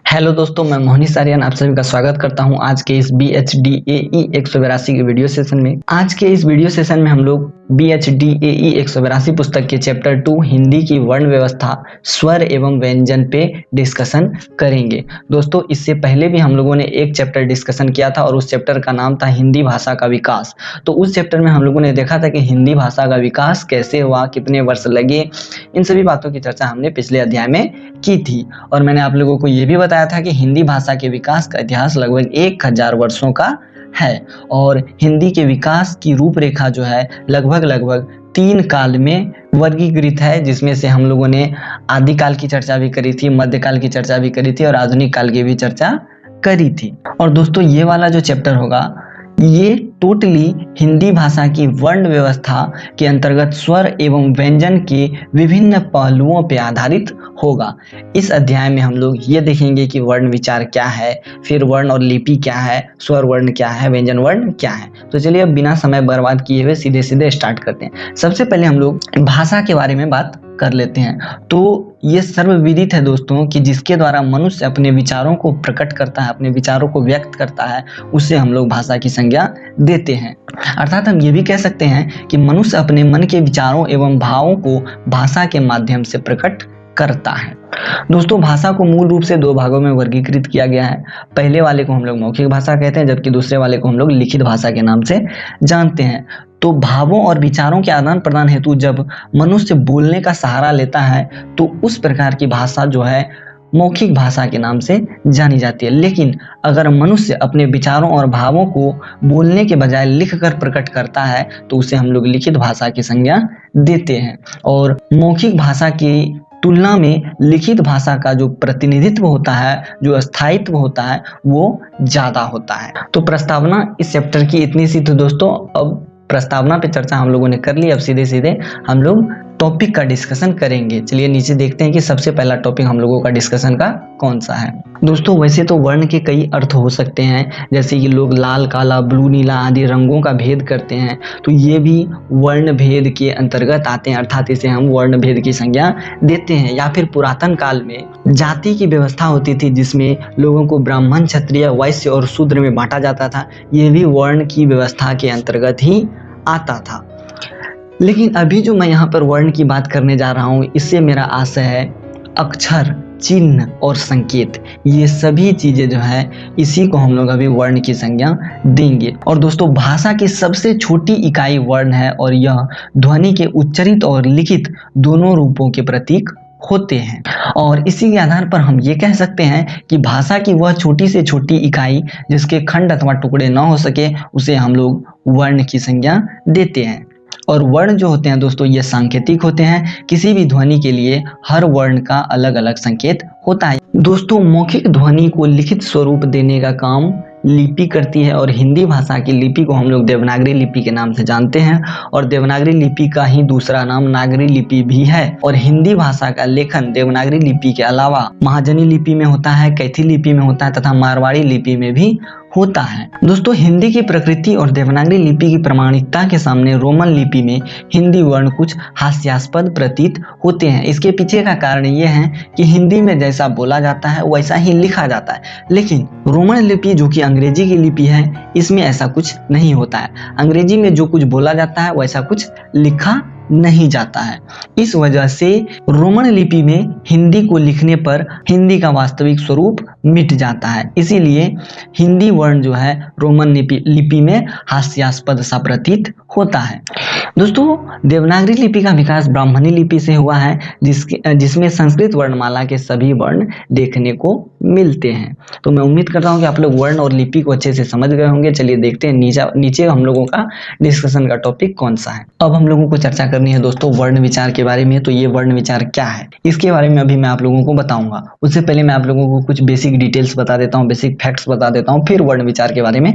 Hello दोस्तों, मैं मोहनीश आर्यन आप सभी का स्वागत करता हूं आज के इस BHDAE 182 के वीडियो सेशन में। आज के इस वीडियो सेशन में हम लोग BHDAE 182 पुस्तक के चैप्टर 2 हिंदी की वर्ण व्यवस्था, स्वर एवं व्यंजन पे डिस्कशन करेंगे। दोस्तों, इससे पहले भी हम लोगों ने एक चैप्टर डिस्कशन किया था और उस चैप्टर का नाम था हिंदी भाषा का विकास। तो उस चैप्टर में हम लोगों ने देखा था कि हिंदी भाषा का विकास कैसे हुआ, कितने वर्ष लगे, इन सभी बातों की चर्चा हमने पिछले अध्याय में की थी। और मैंने आप लोगों को ये भी बताया था कि हिंदी भाषा के विकास का इतिहास लगभग 1000 वर्षों का है और हिंदी के विकास की रूपरेखा जो है लगभग 3 काल में वर्गीकृत है, जिसमें से हम लोगों ने आदिकाल की चर्चा भी करी थी, मध्यकाल की चर्चा भी करी थी और आधुनिक काल की भी चर्चा करी थी। और दोस्तों, ये वाला जो चैप्टर होगा ये टोटली हिंदी भाषा की वर्ण व्यवस्था के अंतर्गत स्वर एवं व्यंजन के विभिन्न पहलुओं पर आधारित होगा। इस अध्याय में हम लोग ये देखेंगे कि वर्ण विचार क्या है, फिर वर्ण और लिपि क्या है, स्वर वर्ण क्या है, व्यंजन वर्ण क्या है। तो चलिए अब बिना समय बर्बाद किए हुए सीधे स्टार्ट करते हैं। सबसे पहले हम लोग भाषा के बारे में बात कर लेते हैं। तो ये सर्वविदित है दोस्तों कि जिसके द्वारा मनुष्य अपने विचारों को प्रकट करता है, अपने विचारों को व्यक्त करता है, उसे हम लोग भाषा की संज्ञा देते हैं। अर्थात हम ये भी कह सकते हैं कि मनुष्य अपने मन के विचारों एवं भावों को भाषा के माध्यम से प्रकट करता है। दोस्तों, भाषा को मूल रूप से 2 भागों में वर्गीकृत किया गया है। पहले वाले को हम लोग मौखिक भाषा कहते हैं, जबकि दूसरे वाले को हम लोग लिखित भाषा के नाम से जानते हैं। तो भावों और विचारों के आदान प्रदान हेतु जब मनुष्य बोलने का सहारा लेता है तो उस प्रकार की भाषा जो है मौखिक भाषा के नाम से जानी जाती है। लेकिन अगर मनुष्य अपने विचारों और भावों को बोलने के बजाय लिखकर प्रकट करता है तो उसे हम लोग लिखित भाषा की संज्ञा देते हैं। और मौखिक भाषा की तुलना में लिखित भाषा का जो प्रतिनिधित्व होता है, जो स्थायित्व होता है, वो ज्यादा होता है। तो प्रस्तावना इस चैप्टर की इतनी सी थी दोस्तों। अब प्रस्तावना पे चर्चा हम लोगों ने कर ली। अब सीधे हम लोग टॉपिक का डिस्कशन करेंगे। चलिए नीचे देखते हैं कि सबसे पहला टॉपिक हम लोगों का डिस्कशन का कौन सा है। दोस्तों, वैसे तो वर्ण के कई अर्थ हो सकते हैं, जैसे कि लोग लाल, काला, ब्लू, नीला आदि रंगों का भेद करते हैं, तो ये भी वर्ण भेद के अंतर्गत आते हैं, अर्थात इसे हम वर्ण भेद की संज्ञा देते हैं। या फिर पुरातन काल में जाति की व्यवस्था होती थी जिसमें लोगों को ब्राह्मण, क्षत्रिय, वैश्य और शूद्र में बांटा जाता था। ये भी वर्ण की व्यवस्था के अंतर्गत ही आता था। लेकिन अभी जो मैं यहाँ पर वर्ण की बात करने जा रहा हूँ, इससे मेरा आशय है अक्षर, चिन्ह और संकेत, ये सभी चीजें जो है इसी को हम लोग अभी वर्ण की संज्ञा देंगे। और दोस्तों, भाषा की सबसे छोटी इकाई वर्ण है और यह ध्वनि के उच्चरित और लिखित दोनों रूपों के प्रतीक होते हैं। और इसी के आधार पर हम ये कह सकते हैं कि भाषा की वह छोटी से छोटी इकाई जिसके खंड अथवा टुकड़े न हो सके, उसे हम लोग वर्ण की संज्ञा देते हैं। और वर्ण जो होते हैं दोस्तों, ये सांकेतिक होते हैं। किसी भी ध्वनि के लिए हर वर्ण का अलग अलग संकेत होता है। दोस्तों, मौखिक ध्वनि को लिखित स्वरूप देने का काम लिपि करती है और हिंदी भाषा की लिपि को हम लोग देवनागरी लिपि के नाम से जानते हैं। और देवनागरी लिपि का ही दूसरा नाम नागरी लिपि भी है। और हिंदी भाषा का लेखन देवनागरी लिपि के अलावा महाजनी लिपि में होता है, कैथी लिपि में होता है तथा मारवाड़ी लिपि में भी होता है। दोस्तों, हिंदी की प्रकृति और देवनागरी लिपि की प्रामाणिकता के सामने रोमन लिपि में हिंदी वर्ण कुछ हास्यास्पद प्रतीत होते हैं। इसके पीछे का कारण ये है कि हिंदी में जैसा बोला जाता है वैसा ही लिखा जाता है, लेकिन रोमन लिपि जो कि अंग्रेजी की लिपि है, इसमें ऐसा कुछ नहीं होता है। अंग्रेजी में जो कुछ बोला जाता है वैसा कुछ लिखा नहीं जाता है। इस वजह से रोमन लिपि में हिंदी को लिखने पर हिंदी का वास्तविक स्वरूप मिट जाता है। इसीलिए हिंदी वर्ण जो है रोमन लिपि में हास्यास्पद सा प्रतीत होता है। दोस्तों, देवनागरी लिपि का विकास ब्राह्मणी लिपि से हुआ है, जिसमें संस्कृत वर्णमाला के सभी वर्ण देखने को मिलते हैं। तो मैं उम्मीद करता हूँ कि आप लोग वर्ण और लिपि को अच्छे से समझ गए होंगे। चलिए देखते हैं नीचे हम लोगों का डिस्कशन का टॉपिक कौन सा है। अब हम लोगों को चर्चा करनी है दोस्तों वर्ण विचार के बारे में। तो ये वर्ण विचार क्या है, इसके बारे में अभी मैं आप लोगों को बताऊंगा। उससे पहले मैं आप लोगों को कुछ बेसिक डिटेल्स बता देता हूँ, बेसिक फैक्ट्स बता देता हूँ, फिर वर्ण विचार के बारे में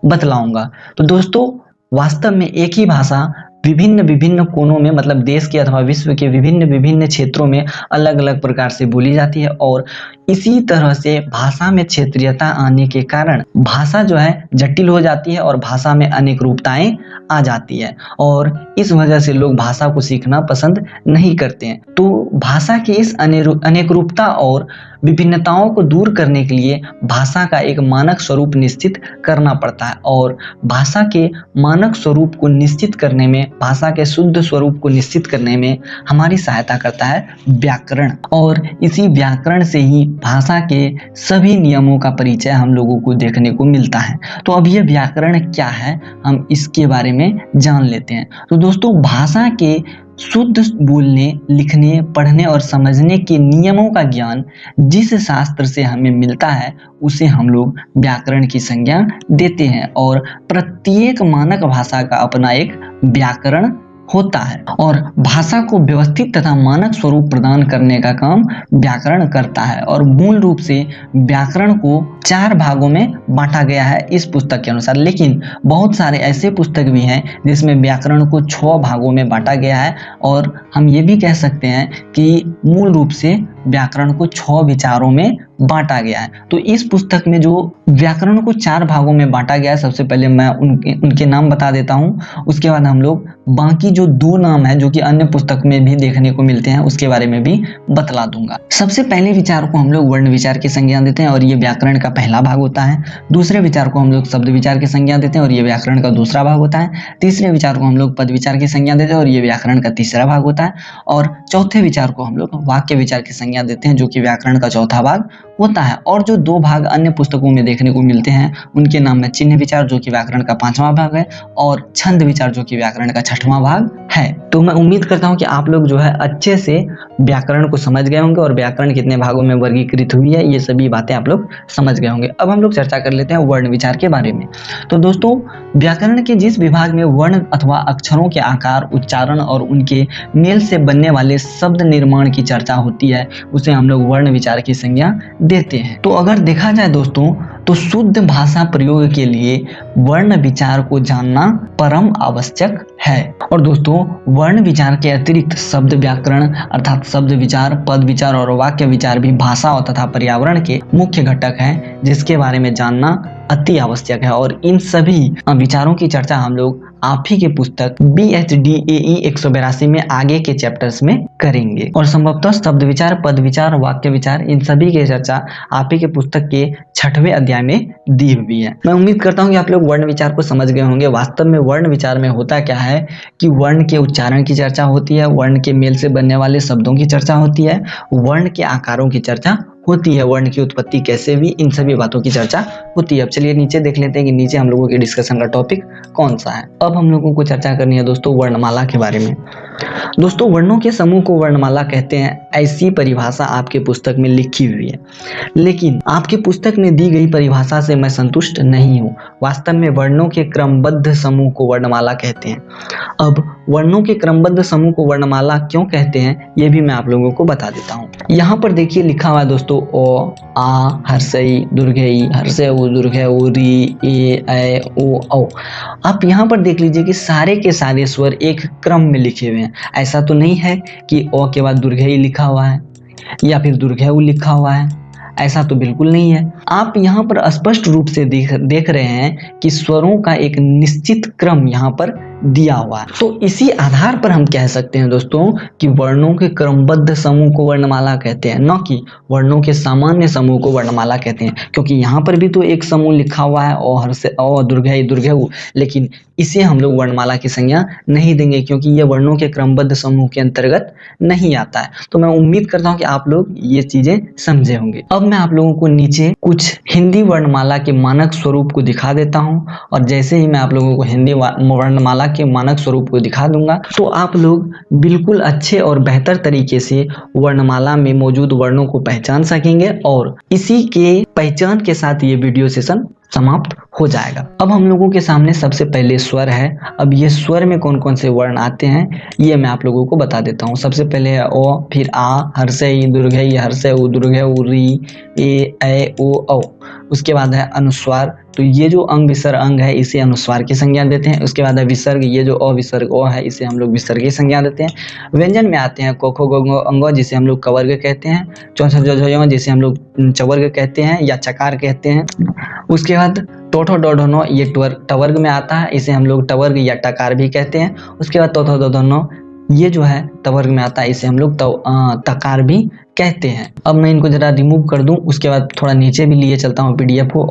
बतलाऊंगा। तो दोस्तों, वास्तव में एक ही भाषा विभिन्न कोनों में, मतलब देश के अथवा विश्व के विभिन्न क्षेत्रों में अलग अलग प्रकार से बोली जाती है। और इसी तरह से भाषा में क्षेत्रीयता आने के कारण भाषा जो है जटिल हो जाती है और भाषा में अनेक रूपताएं आ जाती है। और इस वजह से लोग भाषा को सीखना पसंद नहीं करते हैं। तो भाषा की इस अनेक रूपता और विभिन्नताओं को दूर करने के लिए भाषा का एक मानक स्वरूप निश्चित करना पड़ता है और भाषा के मानक स्वरूप को निश्चित करने में, भाषा के शुद्ध स्वरूप को निश्चित करने में हमारी सहायता करता है व्याकरण। और इसी व्याकरण से ही भाषा के सभी नियमों का परिचय हम लोगों को देखने को मिलता है। तो अब ये व्याकरण क्या है, हम इसके बारे में जान लेते हैं। तो दोस्तों, भाषा के शुद्ध बोलने, लिखने, पढ़ने और समझने के नियमों का ज्ञान जिस शास्त्र से हमें मिलता है उसे हम लोग व्याकरण की संज्ञा देते हैं। और प्रत्येक मानक भाषा का अपना एक व्याकरण होता है और भाषा को व्यवस्थित तथा मानक स्वरूप प्रदान करने का काम व्याकरण करता है। और मूल रूप से व्याकरण को 4 भागों में बांटा गया है इस पुस्तक के अनुसार, लेकिन बहुत सारे ऐसे पुस्तक भी हैं जिसमें व्याकरण को 6 भागों में बांटा गया है। और हम ये भी कह सकते हैं कि मूल रूप से व्याकरण को 6 विचारों में बांटा गया है। तो इस पुस्तक में जो व्याकरण को 4 भागों में बांटा गया है, सबसे पहले मैं उनके नाम बता देता हूँ। उसके बाद हम लोग बाकी जो 2 नाम है जो कि अन्य पुस्तक में भी देखने को मिलते हैं उसके बारे में भी बतला दूंगा। सबसे पहले विचार को हम लोग वर्ण विचार की संज्ञा देते हैं और ये व्याकरण का पहला भाग होता है। दूसरे विचार को हम लोग शब्द विचार की संज्ञा देते हैं और ये व्याकरण का दूसरा भाग होता है। तीसरे विचार को हम लोग पद विचार की संज्ञा देते हैं और ये व्याकरण का तीसरा भाग होता है। और चौथे विचार को हम लोग वाक्य विचार की संज्ञा देते हैं जो कि व्याकरण का चौथा भाग होता है। और जो 2 भाग अन्य पुस्तकों में देखने को मिलते हैं उनके नाम है चिन्ह विचार जो कि व्याकरण का 5वां भाग है और छंद विचार जो कि व्याकरण का 6वां भाग है। तो मैं उम्मीद करता हूं कि आप लोग जो है अच्छे से व्याकरण को समझ गए होंगे और व्याकरण कितने भागों में वर्गीकृत हुई है ये सभी बातें आप लोग समझ गए होंगे। अब हम लोग चर्चा कर लेते हैं वर्ण विचार के बारे में। तो दोस्तों, व्याकरण के जिस विभाग में वर्ण अथवा अक्षरों के आकार, उच्चारण और उनके मेल से बनने वाले शब्द निर्माण की चर्चा होती है उसे हम लोग वर्ण विचार की संज्ञा देते हैं। तो अगर देखा जाए दोस्तों, तो शुद्ध भाषा प्रयोग के लिए वर्ण विचार को जानना परम आवश्यक है। और दोस्तों, वर्ण विचार के अतिरिक्त शब्द व्याकरण अर्थात शब्द विचार, पद विचार और वाक्य विचार भी भाषा और तथा पर्यावरण के मुख्य घटक हैं जिसके बारे में जानना अति आवश्यक है। और इन सभी विचारों की चर्चा हम लोग आप ही के पुस्तक BHDAE 182 में आगे के चैप्टर्स में करेंगे। और संभवतः शब्द विचार, पद विचार, वाक्य विचार इन सभी की चर्चा आप ही के पुस्तक के 6वें अध्याय में दी हुई है। मैं उम्मीद करता हूँ कि आप लोग वर्ण विचार को समझ गए होंगे। वास्तव में वर्ण विचार में होता क्या है कि वर्ण के उच्चारण की चर्चा होती है, वर्ण के मेल से बनने वाले शब्दों की चर्चा होती है, वर्ण के आकारों की चर्चा होती है, वर्ण की उत्पत्ति कैसे हुई, इन सभी बातों की चर्चा होती है। अब चलिए नीचे देख लेते हैं कि नीचे हम लोगों के डिस्कशन का टॉपिक कौन सा है। अब हम लोगों को चर्चा करनी है दोस्तों वर्णमाला के बारे में। दोस्तों, वर्णों के समूह को वर्णमाला कहते हैं, ऐसी परिभाषा आपके पुस्तक में लिखी हुई है, लेकिन आपके पुस्तक में दी गई परिभाषा से मैं संतुष्ट नहीं हूँ। वास्तव में वर्णों के क्रमबद्ध समूह को वर्णमाला कहते हैं। अब वर्णों के क्रमबद्ध समूह को वर्णमाला क्यों कहते हैं ये भी मैं आप लोगों को बता देता हूँ। यहाँ पर देखिए लिखा हुआ है दोस्तों, ओ, आ, हर्षई, दुर्घई, हर्षे उ, दुर्घे उ, री, ए, ओ, औ। आप यहाँ पर देख लीजिए कि सारे के सारे स्वर एक क्रम में लिखे हुए हैं। ऐसा तो नहीं है कि ओ के बाद दुर्घई लिखा हुआ है या फिर दुर्घे उ लिखा हुआ है, ऐसा तो बिल्कुल नहीं है। आप यहाँ पर स्पष्ट रूप से देख रहे हैं कि स्वरों का एक निश्चित क्रम यहाँ पर दिया हुआ है। तो इसी आधार पर हम कह सकते हैं दोस्तों कि वर्णों के क्रमबद्ध समूह को वर्णमाला कहते हैं, न कि वर्णों के सामान्य समूह को वर्णमाला कहते हैं। क्योंकि यहाँ पर भी तो एक समूह लिखा हुआ है ओ, हर्षे ओ, दुर्घई, दुर्घे उ, लेकिन इसे हम लोग वर्णमाला की संज्ञा नहीं देंगे क्योंकि ये वर्णों के क्रमबद्ध समूह के अंतर्गत नहीं आता है। तो मैं उम्मीद करता हूँ कि आप लोग ये चीजें समझे होंगे। अब मैं आप लोगों को नीचे कुछ हिंदी वर्णमाला के मानक स्वरूप को दिखा देता हूँ और जैसे ही मैं आप लोगों को हिंदी वर्णमाला के मानक स्वरूप को दिखा दूंगा तो आप लोग बिल्कुल अच्छे और बेहतर तरीके से वर्णमाला में मौजूद वर्णों को पहचान सकेंगे और इसी के पहचान के साथ ये वीडियो सेशन समाप्त हो जाएगा। अब हम लोगों के सामने सबसे पहले स्वर है। अब ये स्वर में कौन कौन से वर्ण आते हैं ये मैं आप लोगों को बता देता हूँ। सबसे पहले है ओ, फिर आ, हर्षई, दुर्घई, हर्षे उ, दुर्घे उ, री, ए, ओ, औ। उसके बाद है अनुस्वार, तो ये जो अंग विसर्ग अंग है इसे अनुस्वार की संज्ञा देते हैं। उसके बाद है विसर्ग, ये जो अविसर्ग ओ है इसे हम लोग विसर्ग की संज्ञा देते हैं। व्यंजन में आते हैं क, ख, ग, घ, अंग जिसे हम लोग कवर्ग कहते हैं, चौ, छ, ज, झ, य जिसे हम लोग चवर्ग कहते हैं या चकार कहते हैं। उसके बाद टोठो डोढो नो ये टवर्ग में आता है, इसे हम लोग टवर्ग या टकार भी कहते हैं। उसके बाद तोथो दोधो नो ये जो है तवर्ग में आता है, इसे हम लोग तकार भी कहते हैं। अब मैं इनको जरा रिमूव कर दूं, उसके बाद थोड़ा नीचे भी लिए चलता हूँ पीडीएफ को,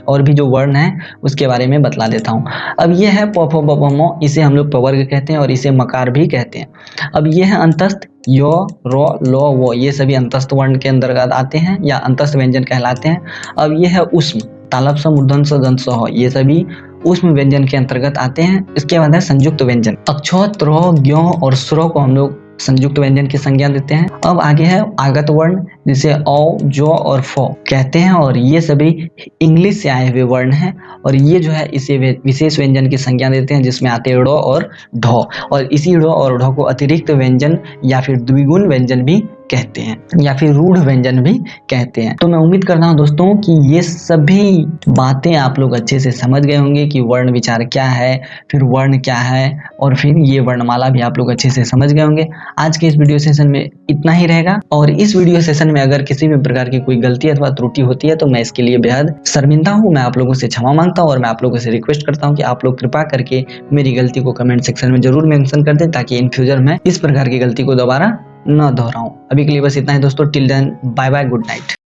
और भी जो वर्ण है उसके बारे में बतला देता हूँ। अब ये है प फ ब भ म, इसे हम लोग पवर्ग कहते हैं और इसे मकार भी कहते हैं। अब ये है अंतस्थ, यो, रो, लो, वो, ये सभी अंतस्थ वर्ण के अंतर्गत आते हैं या अंतस्थ व्यंजन कहलाते हैं। अब ये है उष्म, तालव स, मूर्धन स, दंत स, ह, ये सभी उष्म व्यंजन के अंतर्गत आते हैं। इसके बाद है संयुक्त व्यंजन, अक्षौत, रो, ज्ञ और स्रो को हम लोग संयुक्त व्यंजन की संज्ञा देते हैं। अब आगे है आगत वर्ण, जिसे औ, जो और फ कहते हैं, और ये सभी इंग्लिश से आए हुए वर्ण हैं और ये जो है इसे विशेष व्यंजन की संज्ञा देते हैं, जिसमें आते हैं ड़ और ढ, और इसी ड़ और ढ को अतिरिक्त व्यंजन या फिर द्विगुण व्यंजन भी कहते हैं या फिर रूढ़ व्यंजन भी कहते हैं। तो मैं उम्मीद करता हूं दोस्तों कि ये सभी बातें आप लोग अच्छे से समझ गए होंगे कि वर्ण विचार क्या है, फिर वर्ण क्या है, और फिर ये वर्णमाला भी आप लोग अच्छे से समझ गए होंगे। आज के इस वीडियो सेशन में इतना ही रहेगा, और इस वीडियो सेशन में अगर किसी भी प्रकार की कोई गलती अथवा त्रुटि होती है तो मैं इसके लिए बेहद शर्मिंदा हूँ। मैं आप लोगों से क्षमा मांगता हूँ और मैं आप लोगों से रिक्वेस्ट करता हूँ कि आप लोग कृपा करके मेरी गलती को कमेंट सेक्शन में जरूर मेंशन कर दें, ताकि इन फ्यूचर में इस प्रकार की गलती को दोबारा न दोहराऊं। अभी के लिए बस इतना ही दोस्तों। Till then bye bye, good night.